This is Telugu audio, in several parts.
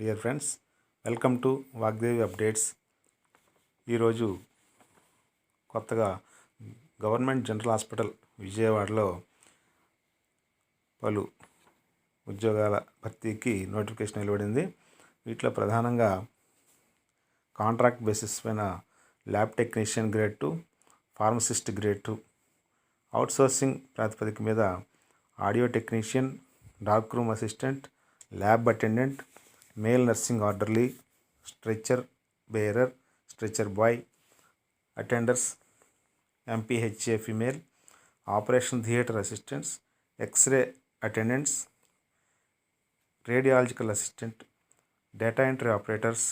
Dear friends, welcome to Vagdevi updates. ఈరోజు కొత్తగా గవర్నమెంట్ జనరల్ హాస్పిటల్ విజయవాడలో పలు ఉద్యోగాల భర్తీకి నోటిఫికేషన్ వెలువడింది. వీటిలో ప్రధానంగా కాంట్రాక్ట్ బేసిస్ పైన lab technician grade 2, pharmacist grade 2, outsourcing ప్రాతిపదిక మీద audio technician, dark room assistant, lab attendant, male nursing orderly, stretcher bearer, stretcher boy, attenders, MPHA female, operation theatre assistants, X ray attendants, radiological assistant, data entry operators,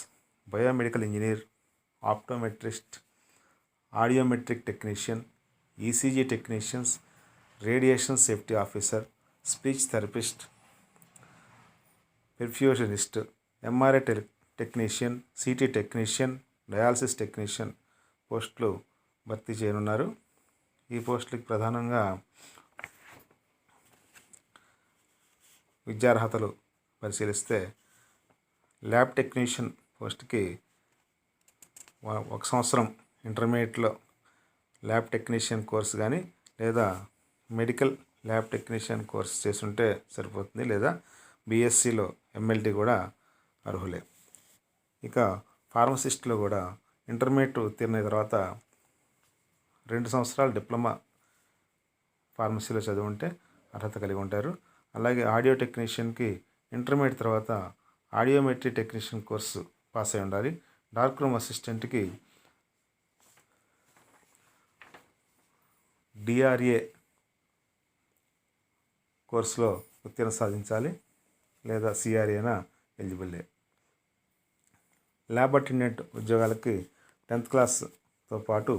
biomedical engineer, optometrist, audiometric technician, ECG technicians, radiation safety officer, speech therapist, perfusionist, MRI technician, CT technician, dialysis technician పోస్టులు భర్తీ చేయనున్నారు. ఈ పోస్టులకు ప్రధానంగా విద్యార్హతలు పరిశీలిస్తే ల్యాబ్ టెక్నీషియన్ పోస్ట్కి 1 సంవత్సరం ఇంటర్మీడియట్లో ల్యాబ్ టెక్నీషియన్ కోర్స్ కానీ లేదా మెడికల్ ల్యాబ్ టెక్నీషియన్ కోర్స్ చేస్తుంటే సరిపోతుంది, లేదా బీఎస్సీలో ఎంఎల్టీ కూడా అర్హులే. ఇక ఫార్మసిస్ట్లో కూడా ఇంటర్మీడియట్ ఉత్తీర్ణ తర్వాత 2 సంవత్సరాలు డిప్లొమా ఫార్మసీలో చదువుంటే అర్హత కలిగి ఉంటారు. అలాగే ఆడియో టెక్నీషియన్కి ఇంటర్మీడియట్ తర్వాత ఆడియోమెట్రీ టెక్నీషియన్ కోర్సు పాస్ అయి ఉండాలి. డార్క్ రూమ్ అసిస్టెంట్కి డిఆర్ఏ కోర్సులో ఉత్తీర్ణ సాధించాలి, లేదా సిఆర్ఏనా ఎలిజిబుల్లే. ల్యాబ్ అటెండెంట్ ఉద్యోగాలకి 10th క్లాస్తో పాటు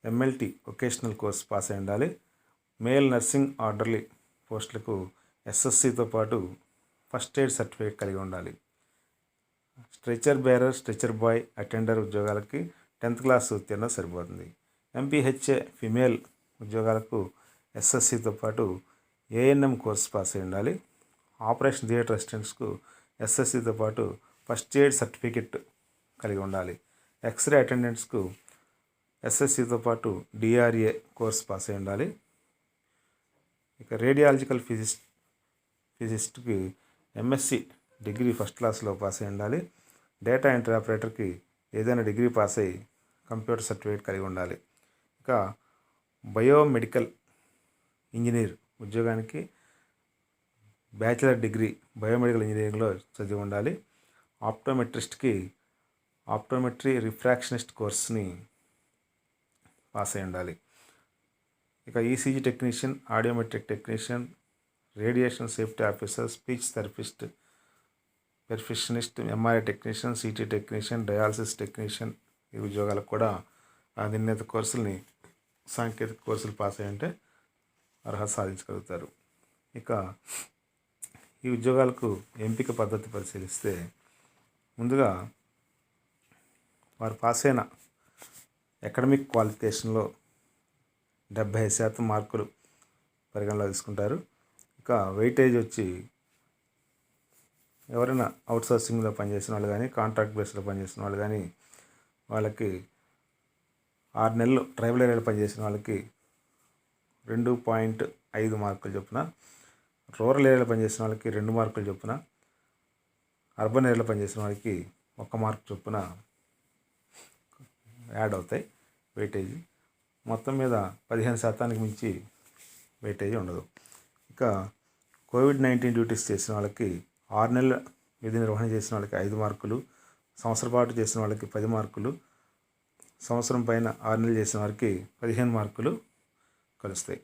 ఎంఎల్టీ వొకేషనల్ కోర్స్ పాస్ అయి ఉండాలి. మేల్ నర్సింగ్ ఆర్డర్లీ పోస్టులకు ఎస్ఎస్సితో పాటు ఫస్ట్ ఎయిడ్ సర్టిఫికేట్ కలిగి ఉండాలి. Stretcher bearer, stretcher boy, attender ఉద్యోగాలకి 10th క్లాస్ ఉత్తీర్ణ సరిపోతుంది. ఎంపీహెచ్ఏ ఫిమేల్ ఉద్యోగాలకు ఎస్ఎస్సితో పాటు ఏఎన్ఎం కోర్స్ పాస్ అయి ఉండాలి. ఆపరేషన్ థియేటర్ అసిస్టెంట్స్కు ఎస్ఎస్సితో పాటు ఫస్ట్ ఎయిడ్ సర్టిఫికెట్ కలిగి ఉండాలి. ఎక్స్రే అటెండెంట్స్కు ఎస్ఎస్సితో పాటు డిఆర్ఏ కోర్స్ పాస్ అయి ఉండాలి. ఇక రేడియాలజికల్ ఫిజిస్ట్కి ఎంఎస్సి డిగ్రీ ఫస్ట్ క్లాస్లో పాస్ అయి ఉండాలి. డేటా ఎంట్రీ ఆపరేటర్కి ఏదైనా డిగ్రీ పాస్ అయ్యి కంప్యూటర్ సర్టిఫికేట్ కలిగి ఉండాలి. ఇక బయోమెడికల్ ఇంజనీర్ ఉద్యోగానికి బ్యాచిలర్ డిగ్రీ బయోమెడికల్ ఇంజనీరింగ్లో చదివి ఉండాలి. ఆప్టోమెట్రిస్ట్కి ఆప్టోమెట్రీ రిఫ్రాక్షనిస్ట్ కోర్స్ని పాస్ అయి ఉండాలి. ఇక ECG technician, audiometric technician, radiation safety officer, speech therapist, perfectionist, MRI technician, CT technician, dialysis technician ఈ ఉద్యోగాలకు కూడా నిర్ణీత కోర్సుల్ని సాంకేతిక కోర్సులు పాస్ అయి ఉంటే అర్హత సాధించగలుగుతారు. ఇక ఈ ఉద్యోగాలకు ఎంపిక పద్ధతి పరిశీలిస్తే ముందుగా వారు పాస్ అయిన అకాడమిక్ క్వాలిఫికేషన్లో 70% మార్కులు పరిగణలో తీసుకుంటారు. ఇక వెయిటేజ్ వచ్చి ఎవరైనా అవుట్సోర్సింగ్లో పనిచేసిన వాళ్ళు కానీ, కాంట్రాక్ట్ బేస్లో పనిచేసిన వాళ్ళు కానీ వాళ్ళకి 6 నెలలు ట్రైబల్ ఏరియాలో పనిచేసిన వాళ్ళకి 2.5 మార్కులు చొప్పున, రూరల్ ఏరియాలో పనిచేసిన వాళ్ళకి 2 మార్కులు చొప్పున, అర్బన్ ఏరియాలో పనిచేసిన వాళ్ళకి 1 మార్కు చొప్పున యాడ్ అవుతాయి వెయిటేజ్. మొత్తం మీద 15% మించి వెయిటేజ్ ఉండదు. ఇక కోవిడ్-19 డ్యూటీస్ చేసిన వాళ్ళకి 6 నెలల విధి నిర్వహణ చేసిన వాళ్ళకి 5 మార్కులు, సంవత్సరం పాటు చేసిన వాళ్ళకి 10 మార్కులు, సంవత్సరం పైన 6 నెలలు చేసిన వారికి 15 మార్కులు కలుస్తాయి.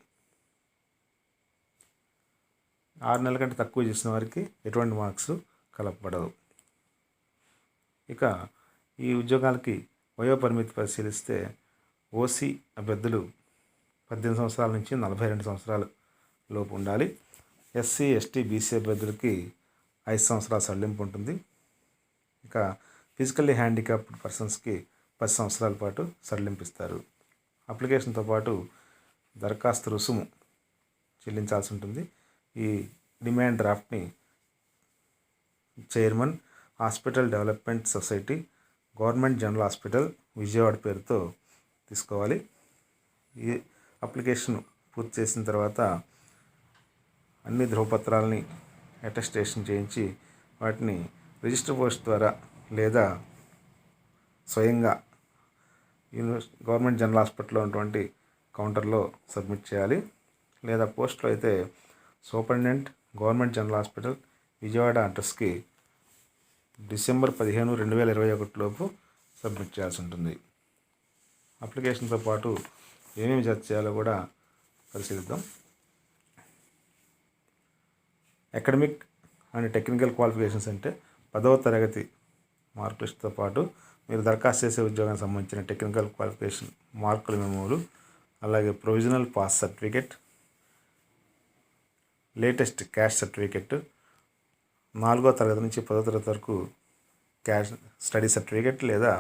6 నెలల కంటే తక్కువ చేసిన వారికి ఎటువంటి మార్క్స్ కలపబడవు. ఇక ఈ ఉద్యోగాలకి వయోపరిమితి పరిశీలిస్తే ఓసీ అభ్యర్థులు 18 సంవత్సరాల నుంచి 42 సంవత్సరాల లోపు ఉండాలి. ఎస్సీ, ఎస్టీ, బీసీ అభ్యర్థులకి 5 సంవత్సరాల సడలింపు ఉంటుంది. ఇక ఫిజికల్లీ హ్యాండిక్యాప్డ్ పర్సన్స్కి 10 సంవత్సరాల పాటు సడలింపిస్తారు. అప్లికేషన్తో పాటు దరఖాస్తు రుసుము చెల్లించాల్సి ఉంటుంది. ఈ డిమాండ్ డ్రాఫ్ట్ని chairman hospital development society, government general hospital, Vijayawada పేరుతో తీసుకోవాలి. ఈ అప్లికేషన్ పూర్తి చేసిన తర్వాత అన్ని ధృవపత్రాలని అటెస్టేషన్ చేయించి వాటిని రిజిస్టర్ పోస్ట్ ద్వారా లేదా స్వయంగా గవర్నమెంట్ జనరల్ హాస్పిటల్లో ఉన్నటువంటి కౌంటర్లో సబ్మిట్ చేయాలి. లేదా పోస్ట్లో అయితే superintendent, government general hospital, Vijayawada అడ్రస్కి డిసెంబర్ 15, 2021 లోపు సబ్మిట్ చేయాల్సి ఉంటుంది. అప్లికేషన్తో పాటు ఏమేమి జత చేయాలో కూడా పరిశీలిద్దాం. అకాడమిక్ అండ్ టెక్నికల్ క్వాలిఫికేషన్స్ అంటే 10వ తరగతి మార్క్ లిస్ట్తో పాటు మీరు దరఖాస్తు చేసే ఉద్యోగానికి సంబంధించిన టెక్నికల్ క్వాలిఫికేషన్ మార్కుల మెమోలు, అలాగే provisional pass certificate, latest cash certificate, 4వ తరగతి నుంచి 10వ తరగతి వరకు క్యాష్ స్టడీ సర్టిఫికెట్ లేదా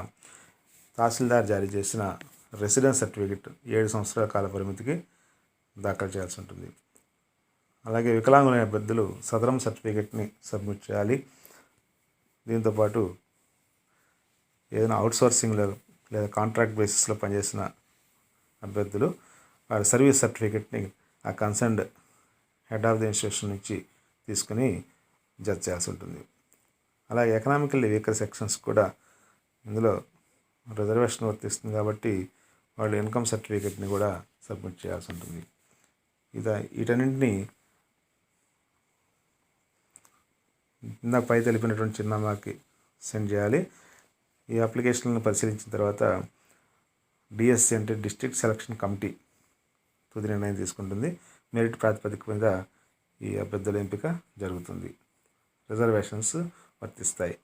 తహసీల్దార్ జారీ చేసిన రెసిడెన్స్ సర్టిఫికెట్ 7 సంవత్సరాల కాల పరిమితికి దాఖలు చేయాల్సి ఉంటుంది. అలాగే వికలాంగులైన అభ్యర్థులు సదరం సర్టిఫికెట్ని సబ్మిట్ చేయాలి. దీంతోపాటు ఏదైనా అవుట్సోర్సింగ్లో లేదా కాంట్రాక్ట్ బేసిస్లో పనిచేసిన అభ్యర్థులు వారి సర్వీస్ సర్టిఫికెట్ని ఆ concerned head of the institution నుంచి తీసుకుని జత చేయాల్సి ఉంటుంది. అలాగే ఎకనామికల్లీ వీకర్ సెక్షన్స్ కూడా ఇందులో రిజర్వేషన్ వర్తిస్తుంది కాబట్టి వాళ్ళు ఇన్కమ్ సర్టిఫికెట్ని కూడా సబ్మిట్ చేయాల్సి ఉంటుంది. వీటన్నింటినీ ఇందాక పై తెలిపినటువంటి చిరునామాకి సెండ్ చేయాలి. ఈ అప్లికేషన్లను పరిశీలించిన తర్వాత డిఎస్సి అంటే డిస్ట్రిక్ట్ సెలక్షన్ కమిటీ తుది నిర్ణయం తీసుకుంటుంది. మెరిట్ ప్రాతిపదిక మీద ఈ అభ్యర్థుల ఎంపిక జరుగుతుంది. రిజర్వేషన్స్ వర్తిస్తాయి.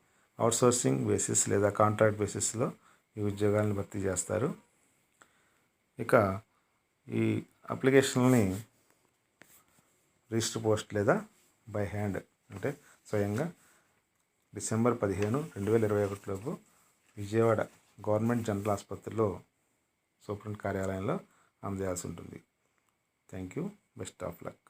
అవుట్సోర్సింగ్ బేసిస్ లేదా కాంట్రాక్ట్ బేసిస్లో ఈ ఉద్యోగాలను భర్తీ చేస్తారు. ఇక ఈ అప్లికేషన్ని రిజిస్టర్ పోస్ట్ లేదా బై హ్యాండ్ అంటే స్వయంగా డిసెంబర్ 15, 2021 లోపు విజయవాడ గవర్నమెంట్ జనరల్ ఆసుపత్రిలో సూపరింటెండెంట్ కార్యాలయంలో అందజేయాల్సి ఉంటుంది. Thank you. Best of luck.